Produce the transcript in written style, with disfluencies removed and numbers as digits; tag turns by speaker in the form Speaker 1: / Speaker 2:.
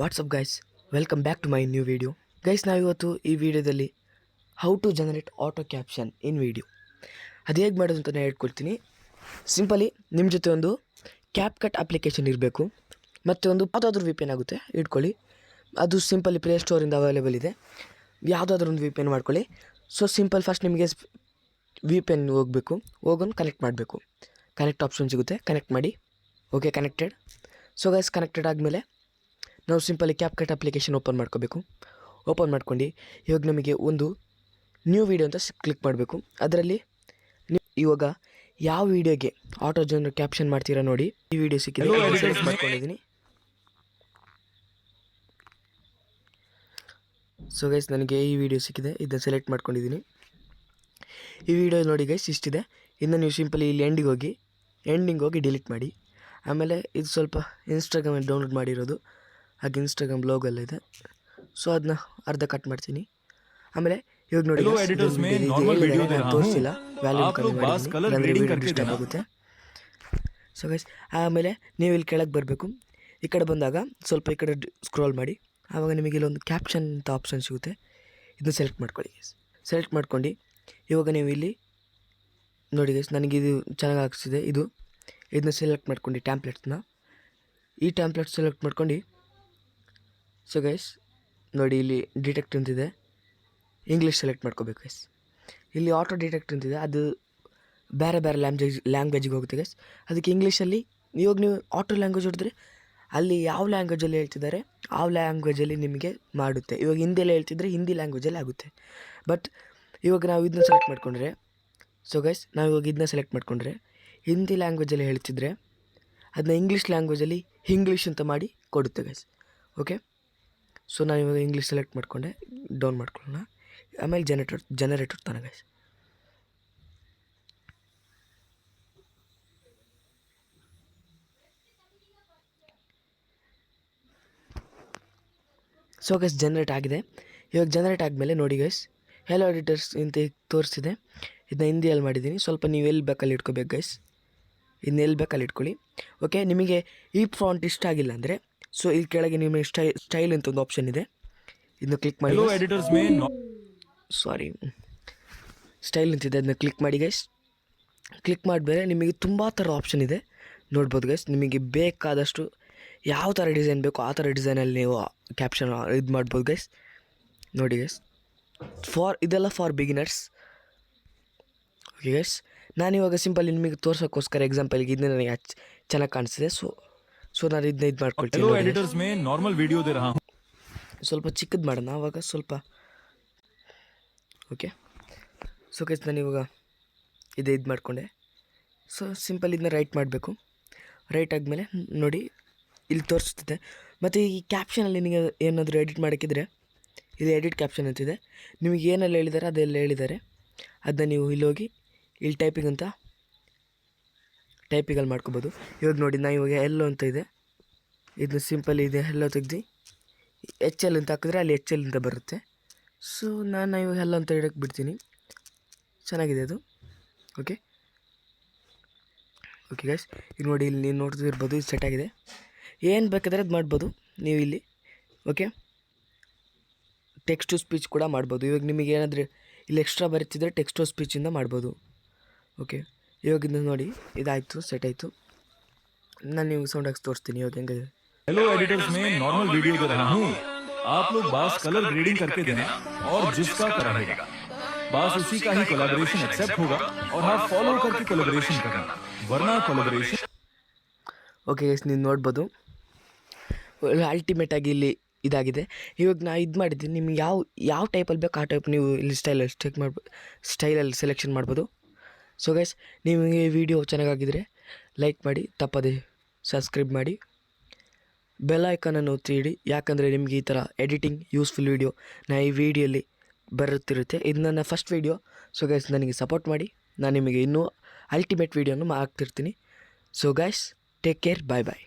Speaker 1: WhatsApp guys, welcome back to my new video. Guys, ನಾವಿವತ್ತು ಈ ವಿಡಿಯೋದಲ್ಲಿ how to generate auto caption in video ಅದು ಹೇಗೆ ಮಾಡೋದು ಅಂತ ನಾನು ಹೇಳ್ಕೊಡ್ತೀನಿ. ಸಿಂಪಲಿ ನಿಮ್ಮ ಜೊತೆ ಒಂದು ಕ್ಯಾಪ್ ಕಟ್ ಅಪ್ಲಿಕೇಶನ್ ಇರಬೇಕು, ಮತ್ತು ಒಂದು ಯಾವುದಾದ್ರೂ ವಿ ಪಿ ಎನ್ ಆಗುತ್ತೆ ಇಟ್ಕೊಳ್ಳಿ. ಅದು ಸಿಂಪಲಿ ಪ್ಲೇಸ್ಟೋರಿಂದ ಅವೈಲೇಬಲ್ ಇದೆ. ಯಾವುದಾದ್ರೂ ಒಂದು ವಿ ಪಿ ಎನ್ ಮಾಡ್ಕೊಳ್ಳಿ. ಸೊ ಸಿಂಪಲ್ ಫಸ್ಟ್ ನಿಮಗೆ ವಿ ಪಿ ಎನ್ ಹೋಗಬೇಕು, ಹೋಗೋನು ಕನೆಕ್ಟ್ ಮಾಡಬೇಕು. ಕನೆಕ್ಟ್ ಆಪ್ಷನ್ ಸಿಗುತ್ತೆ, ಕನೆಕ್ಟ್ ಮಾಡಿ. Okay, connected. So guys, connected ಆದಮೇಲೆ ನಾವು simply cap cut application open ಮಾಡ್ಕೋಬೇಕು. ಓಪನ್ ಮಾಡ್ಕೊಂಡು ಇವಾಗ ನಮಗೆ ಒಂದು ನ್ಯೂ ವೀಡಿಯೋ ಅಂತ ಕ್ಲಿಕ್ ಮಾಡಬೇಕು. ಅದರಲ್ಲಿ ಇವಾಗ ಯಾವ ವೀಡಿಯೋಗೆ ಆಟೋ ಜನರೇಟ್ ಕ್ಯಾಪ್ಷನ್ ಮಾಡ್ತೀರಾ ನೋಡಿ. ಈ ವಿಡಿಯೋ ಸಿಕ್ಕಿದೆ, ಸೆಲೆಕ್ಟ್ ಮಾಡ್ಕೊಂಡಿದ್ದೀನಿ. ಸೊ ಗೈಸ್, ನನಗೆ ಈ ವಿಡಿಯೋ ಸಿಕ್ಕಿದೆ, ಇದನ್ನು ಸೆಲೆಕ್ಟ್ ಮಾಡ್ಕೊಂಡಿದ್ದೀನಿ. ಈ ವಿಡಿಯೋ ನೋಡಿ ಗೈಸ್, ಇಷ್ಟಿದೆ. ಇನ್ನು ನೀವು ಸಿಂಪಲಿ ಇಲ್ಲಿ ಎಂಡಿಂಗ್ ಹೋಗಿ ಡಿಲೀಟ್ ಮಾಡಿ. ಆಮೇಲೆ ಇದು ಸ್ವಲ್ಪ ಇನ್ಸ್ಟಾಗ್ರಾಮಲ್ಲಿ ಡೌನ್ಲೋಡ್ ಮಾಡಿರೋದು, ಹಾಗೆ ಇನ್ಸ್ಟಾಗ್ರಾಮ್ ಲೋಗಲ್ಲಿದೆ. ಸೊ ಅದನ್ನ ಅರ್ಧ ಕಟ್ ಮಾಡ್ತೀನಿ. ಆಮೇಲೆ ಇವಾಗ ನೋಡಿ ತೋರಿಸಿಲ್ಲ, ವ್ಯಾಲ್ಯೂ ಆಗುತ್ತೆ. ಸೊ ಗೈಸ್, ಆಮೇಲೆ ನೀವು ಇಲ್ಲಿ ಕೆಳಗೆ ಬರಬೇಕು. ಈ ಕಡೆ ಬಂದಾಗ ಸ್ವಲ್ಪ ಈ ಕಡೆ ಸ್ಕ್ರೋಲ್ ಮಾಡಿ. ಆವಾಗ ನಿಮಗೆ ಇಲ್ಲೊಂದು ಕ್ಯಾಪ್ಷನ್ ಅಂತ ಆಪ್ಷನ್ ಸಿಗುತ್ತೆ, ಇದನ್ನ ಸೆಲೆಕ್ಟ್ ಮಾಡ್ಕೊಳ್ಳಿ. ಸೆಲೆಕ್ಟ್ ಮಾಡ್ಕೊಂಡು ಇವಾಗ ನೀವು ಇಲ್ಲಿ ನೋಡಿ ಗೈಸ್, ನನಗಿದು ಚೆನ್ನಾಗಿ ಆಗ್ತಿದೆ. ಇದನ್ನ ಸೆಲೆಕ್ಟ್ ಮಾಡ್ಕೊಂಡು ಟ್ಯಾಂಪ್ಲೆಟ್ಸ್ನ ಈ ಟ್ಯಾಂಪ್ಲೆಟ್ ಸೆಲೆಕ್ಟ್ ಮಾಡ್ಕೊಂಡು. ಸೊ ಗೈಸ್ ನೋಡಿ, ಇಲ್ಲಿ ಡಿಟೆಕ್ಟ್ ಅಂತಿದೆ, ಇಂಗ್ಲೀಷ್ ಸೆಲೆಕ್ಟ್ ಮಾಡ್ಕೋಬೇಕು ಗೈಸ್. ಇಲ್ಲಿ ಆಟೋ ಡಿಟೆಕ್ಟ್ ಅಂತಿದೆ, ಅದು ಬೇರೆ ಬೇರೆ ಲ್ಯಾಂಗ್ವೇಜಿಗೆ ಹೋಗುತ್ತೆ ಗೈಸ್. ಅದಕ್ಕೆ ಇಂಗ್ಲೀಷಲ್ಲಿ ಇವಾಗ ನೀವು ಆಟೋ ಲ್ಯಾಂಗ್ವೇಜ್ ಹೊಡೆದ್ರೆ ಅಲ್ಲಿ ಯಾವ ಲ್ಯಾಂಗ್ವೇಜಲ್ಲಿ ಹೇಳ್ತಿದ್ದಾರೆ ಆ ಲ್ಯಾಂಗ್ವೇಜಲ್ಲಿ ನಿಮಗೆ ಮಾಡುತ್ತೆ. ಇವಾಗ ಹಿಂದಿಯಲ್ಲಿ ಹೇಳ್ತಿದ್ರೆ ಹಿಂದಿ ಲ್ಯಾಂಗ್ವೇಜಲ್ಲಿ ಆಗುತ್ತೆ. ಬಟ್ ಇವಾಗ ನಾವು ಇದನ್ನ ಸೆಲೆಕ್ಟ್ ಮಾಡಿಕೊಂಡ್ರೆ, ಸೊ ಗೈಸ್ ನಾವು ಇವಾಗ ಇದನ್ನ ಸೆಲೆಕ್ಟ್ ಮಾಡಿಕೊಂಡ್ರೆ ಹಿಂದಿ ಲ್ಯಾಂಗ್ವೇಜಲ್ಲಿ ಹೇಳ್ತಿದ್ರೆ ಅದನ್ನ ಇಂಗ್ಲೀಷ್ ಲ್ಯಾಂಗ್ವೇಜಲ್ಲಿ ಇಂಗ್ಲೀಷ್ ಅಂತ ಮಾಡಿ ಕೊಡುತ್ತೆ ಗೈಸ್. ಓಕೆ, ಸೊ ನಾನು ಇವಾಗ ಇಂಗ್ಲೀಷ್ ಸೆಲೆಕ್ಟ್ ಮಾಡಿಕೊಂಡೆ, ಡೌನ್ ಮಾಡ್ಕೊಳ್ಳೋಣ. ಆಮೇಲೆ ಜನರೇಟರ್ ತಾನೆ ಗೈಸ್. ಸೊ ಗೈಸ್, ಜನರೇಟ್ ಆಗಿದೆ. ಇವಾಗ ಜನರೇಟ್ ಆದಮೇಲೆ ನೋಡಿ ಗೈಸ್, ಹೆಲೋ ಎಡಿಟರ್ಸ್ ಅಂತ ತೋರಿಸಿದೆ. ಇದನ್ನ ಹಿಂದಿಯಲ್ಲಿ ಮಾಡಿದ್ದೀನಿ. ಸ್ವಲ್ಪ ನೀವು ಎಲ್ಲಿ ಬೇಕಲ್ಲಿ ಇಟ್ಕೋಬೇಕು ಗೈಸ್, ಇದನ್ನ ಎಲ್ಲಿ ಬೇಕಲ್ಲಿ ಇಟ್ಕೊಳ್ಳಿ. ಓಕೆ, ನಿಮಗೆ ಈ ಫಾಂಟ್ ಇಷ್ಟ ಆಗಿಲ್ಲ ಅಂದರೆ ಸೊ ಇಲ್ಲಿ ಕೆಳಗೆ ನಿಮಗೆ ಸ್ಟೈಲ್ ಅಂತ ಒಂದು ಆಪ್ಷನ್ ಇದೆ, ಇದನ್ನ ಕ್ಲಿಕ್ ಮಾಡಿ. ಸ್ಟೈಲ್ ಅಂತಿದೆ, ಅದನ್ನ ಕ್ಲಿಕ್ ಮಾಡಿ ಗೈಸ್. ಕ್ಲಿಕ್ ಮಾಡಿದ್ರೆ ನಿಮಗೆ ತುಂಬ ಥರ ಆಪ್ಷನ್ ಇದೆ ನೋಡ್ಬೋದು ಗೈಸ್. ನಿಮಗೆ ಬೇಕಾದಷ್ಟು ಯಾವ ಥರ ಡಿಸೈನ್ ಬೇಕೋ ಆ ಥರ ಡಿಸೈನಲ್ಲಿ ನೀವು ಕ್ಯಾಪ್ಷನ್ ಇದು ಮಾಡ್ಬೋದು ಗೈಸ್. ನೋಡಿ ಗೈಸ್, ಇದೆಲ್ಲ ಫಾರ್ ಬಿಗಿನರ್ಸ್. ಓಕೆ ಗೈಸ್, ನಾನಿವಾಗ ಸಿಂಪಲ್ ನಿಮಗೆ ತೋರ್ಸೋಕ್ಕೋಸ್ಕರ ಎಕ್ಸಾಂಪಲ್ಗೆ ಇದನ್ನ ನನಗೆ ಚೆನ್ನಾಗಿ ಕಾಣಿಸ್ತಿದೆ. ಸೊ ನಾನು ಇದನ್ನ ಇದು ಮಾಡ್ಕೊಳ್ತೀನಿ. ಸ್ವಲ್ಪ ಚಿಕ್ಕದು ಮಾಡೋಣ ಆವಾಗ ಸ್ವಲ್ಪ. ಓಕೆ, ಸೊ ಗೈಸ್ ನಾನು ಇವಾಗ ಇದು ಮಾಡಿಕೊಂಡೆ. ಸೊ ಸಿಂಪಲ್ ಇದನ್ನ ರೈಟ್ ಮಾಡಬೇಕು. ರೈಟ್ ಆದಮೇಲೆ ನೋಡಿ ಇಲ್ಲಿ ತೋರಿಸ್ತಿದೆ. ಮತ್ತು ಈ ಕ್ಯಾಪ್ಷನಲ್ಲಿ ನಿಮಗೆ ಏನಾದರೂ ಎಡಿಟ್ ಮಾಡೋಕ್ಕಿದ್ರೆ ಇಲ್ಲಿ ಎಡಿಟ್ ಕ್ಯಾಪ್ಷನ್ ಅಂತಿದೆ. ನಿಮಗೆ ಏನೆಲ್ಲ ಹೇಳಿದ್ದಾರೆ ಅದೆಲ್ಲ ಹೇಳಿದ್ದಾರೆ, ಅದನ್ನ ನೀವು ಇಲ್ಲಿ ಹೋಗಿ ಇಲ್ಲಿ ಟೈಪಿಂಗಲ್ಲಿ ಮಾಡ್ಕೋಬೋದು. ಇವಾಗ ನೋಡಿ, ನಾನು ಇವಾಗ ಎಲ್ಲೋ ಅಂತ ಇದೆ, ಇದನ್ನ ಸಿಂಪಲ್ ಇದೆ ಎಲ್ಲೋ ತೆಗ್ದು HL ಅಂತ ಹಾಕಿದ್ರೆ ಅಲ್ಲಿ HL ಅಂತ ಬರುತ್ತೆ. ಸೊ ನಾನು ಇವಾಗ ಎಲ್ಲೋ ಅಂತ ಇಡಕ್ಕೆ ಬಿಡ್ತೀನಿ. ಚೆನ್ನಾಗಿದೆ ಅದು. ಓಕೆ ಗೈಸ್, ಈಗ ನೋಡಿ ಇಲ್ಲಿ ನೀವು ನೋಡ್ತಿರ್ಬೋದು, ಇದು ಸೆಟ್ ಆಗಿದೆ. ಏನು ಬೇಕಾದರೆ ಅದು ಮಾಡ್ಬೋದು ನೀವು ಇಲ್ಲಿ. ಓಕೆ, ಟೆಕ್ಸ್ಟ್ ಟು ಸ್ಪೀಚ್ ಕೂಡ ಮಾಡ್ಬೋದು. ಇವಾಗ ನಿಮಗೆ ಏನಾದರೂ ಇಲ್ಲಿ ಎಕ್ಸ್ಟ್ರಾ ಬರೀತಿದ್ರೆ ಟೆಕ್ಸ್ಟ್ ಟು ಸ್ಪೀಚಿಂದ ಮಾಡ್ಬೋದು. ಓಕೆ, ಇವಾಗ ಇದನ್ನ ನೋಡಿ, ಇದಾಯಿತು, ಸೆಟ್ ಆಯಿತು. ನಾನು ನೀವು ಸೌಂಡ್ ಹಾಕಿ ತೋರಿಸ್ತೀನಿ ಇವಾಗ ಹೆಂಗೆ.
Speaker 2: हेलो एडिटर्स में नॉर्मल वीडियो दे रहा हूँ. आप लोग बास कलर ग्रेडिंग करके देना और जिसका कराएगा बास उसी का ही कोलैबोरेशन एक्सेप्ट होगा और आप फॉलो करके कोलैबोरेशन करना, वरना कोलैबोरेशन.
Speaker 1: ಓಕೆ ಗೈಸ್, ನೀವು ನೋಡ್ಬೋದು ಅಲ್ಟಿಮೇಟಾಗಿ ಇಲ್ಲಿ ಇದಾಗಿದೆ. ಇವಾಗ ನಾನು ಇದು ಮಾಡಿದ್ದೀನಿ. ನಿಮ್ಗೆ ಯಾವ ಟೈಪಲ್ಲಿ ಬೇಕು ಆ ಟೈಪ್ ನೀವು ಇಲ್ಲಿ ಸ್ಟೈಲಲ್ಲಿ ಸೆಲೆಕ್ಷನ್ ಮಾಡ್ಬೋದು. ಸೊ ಗೈಸ್, ನಿಮಗೆ ವಿಡಿಯೋ ಚೆನ್ನಾಗಿದ್ದರೆ ಲೈಕ್ ಮಾಡಿ, ತಪ್ಪದೆ ಸಬ್ಸ್ಕ್ರೈಬ್ ಮಾಡಿ, ಬೆಲ್ ಐಕಾನನ್ನು ಒತ್ತಿ ಇಡಿ. ಯಾಕಂದರೆ ನಿಮಗೆ ಈ ಥರ ಎಡಿಟಿಂಗ್ ಯೂಸ್ಫುಲ್ ವೀಡಿಯೋ ನಾನು ಈ ವಿಡಿಯೋಲಿ ಬರುತ್ತಿರುತ್ತೆ. ಇದು ನನ್ನ ಫಸ್ಟ್ ವೀಡಿಯೋ. ಸೊ ಗೈಸ್, ನನಗೆ ಸಪೋರ್ಟ್ ಮಾಡಿ, ನಾನು ನಿಮಗೆ ಇನ್ನೂ ಅಲ್ಟಿಮೇಟ್ ವೀಡಿಯೋನು ಹಾಕ್ತಿರ್ತೀನಿ. So guys, take care, bye ಬಾಯ್.